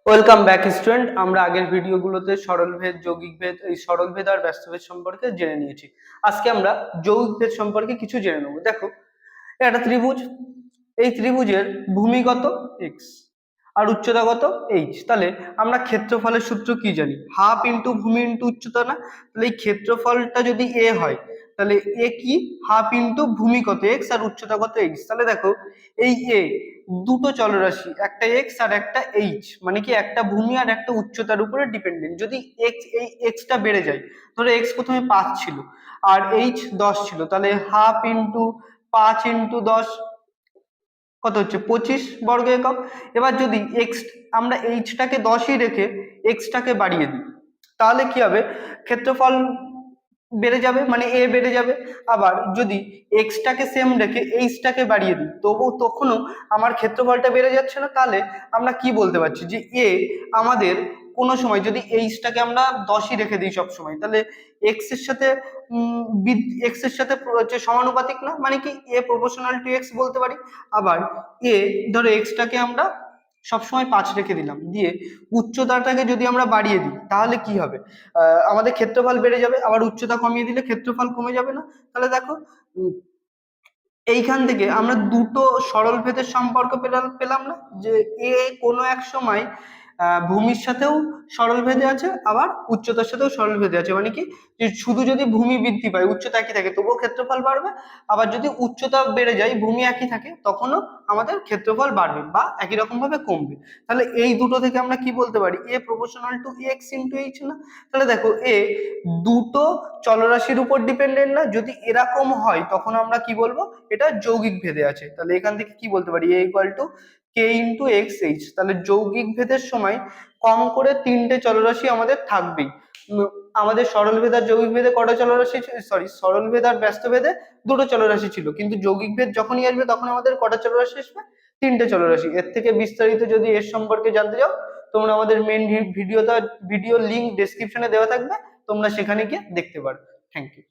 Welcome back student. আমরা আগের ভিডিওগুলোতে সরল ভেদ, যৌগিক ভেদ, এই সরল ভেদ আর ব্যস্ত ভেদ সম্পর্কে জেনে নিয়েছি। আজকে আমরা যৌগিক ভেদ সম্পর্কে কিছু জেনে নেবো। দেখো, একটা ত্রিভুজ, এই ত্রিভুজের ভূমি কত এক্স আর উচ্চতা কত এইচ। তাহলে আমরা ক্ষেত্রফলের সূত্র কি জানি? হাফ ইন্টু ভূমি ইন্টু উচ্চতা না? তাহলে এই ক্ষেত্রফলটা যদি এ হয় তাহলে এ কি? হাফ ইন্টু ভূমি কত এক্স আর উচ্চতা কত এইচ। তাহলে দেখো, এই এ দুটো চলরাশি, একটা এক্স আর একটা এইচ, মানে কি একটা ভূমি আর একটা উচ্চতার উপরে ডিপেন্ডেন্ট। যদি এক্স, এই এক্সটা বেড়ে যায়, ধরো এক্স প্রথমে 5 ছিল আর এইচ 10 ছিল, তাহলে হাফ ইন্টু 5 ইন্টু 10 কত হচ্ছে? 25 বর্গ একক। এবার যদি এক্স, আমরা এইচটাকে 10ই রেখে এক্সটাকে বাড়িয়ে দিই, তাহলে কি হবে? ক্ষেত্রফল বেড়ে যাবে, মানে এ বেড়ে যাবে। আবার যদি এক্সটাকে সেম রেখে এইচটাকে বাড়িয়ে দিই, তখনও আমার ক্ষেত্রফলটা বেড়ে যাচ্ছে না। তাহলে আমরা কি বলতে পারছি যে এ আমাদের কোনো সময়, যদি এইচটাকে আমরা 10ই রেখে দিই সব সময়, তাহলে এক্স এর সাথে এক্স এর সাথে হচ্ছে সমানুপাতিক না, মানে কি এ প্রপোর্শনাল টু এক্স বলতে পারি। আবার এ, ধরো এক্সটাকে আমরা সবসময় 5 রেখে দিলাম, দিয়ে উচ্চতাটাকে যদি আমরা বাড়িয়ে দিই তাহলে কি হবে? আমাদের ক্ষেত্রফল বেড়ে যাবে। আবার উচ্চতা কমিয়ে দিলে ক্ষেত্রফল কমে যাবে না? তাহলে দেখো, উম, এইখান থেকে আমরা দুটো সরল ভেদের সম্পর্ক পেলাম না, যে এ কোনো এক সময় ভূমির সাথেও সরল ভেদে আছে, আবার উচ্চতার সাথেও সরল ভেদে আছে। মানে কি, যে শুধু যদি ভূমি বৃদ্ধি পায়, উচ্চতা একই থাকে, তবুও ক্ষেত্রফল বাড়বে। আবার যদি উচ্চতা বেড়ে যায়, ভূমি একই থাকে, তখনও আমাদের ক্ষেত্রফল বাড়বে বা একই রকম ভাবে কমবে। তাহলে এই দুটো থেকে আমরা কি বলতে পারি? A proportional to X into H না? তাহলে দেখো, এ দুটো চলরাশির উপর ডিপেন্ডেন্ট না। যদি এরকম হয় তখন আমরা কি বলবো? এটা যৌগিক ভেদে আছে। তাহলে এখান থেকে কি বলতে পারি? A equal to K into X H. তাহলে যৌগিক ভেদের সময় কম করে তিনটে চলরাশি আমাদের থাকবেই। আমাদের সরল ভেদ আর যৌগিক ভেদে কটা চলরাশি? সরি, সরল ভেদ আর ব্যস্ত ভেদে দুটো চলরাশি ছিল, কিন্তু যৌগিক ভেদ যখনই আসবে তখন আমাদের কটা চলরাশি আসবে? তিনটে চলরাশি। এর থেকে বিস্তারিত যদি এর সম্পর্কে জানতে চাও, তোমরা আমাদের মেন ভিডিও লিংক ডেসক্রিপশনে দেওয়া থাকবে, তোমরা সেখানে গিয়ে দেখতে পারো। Thank you.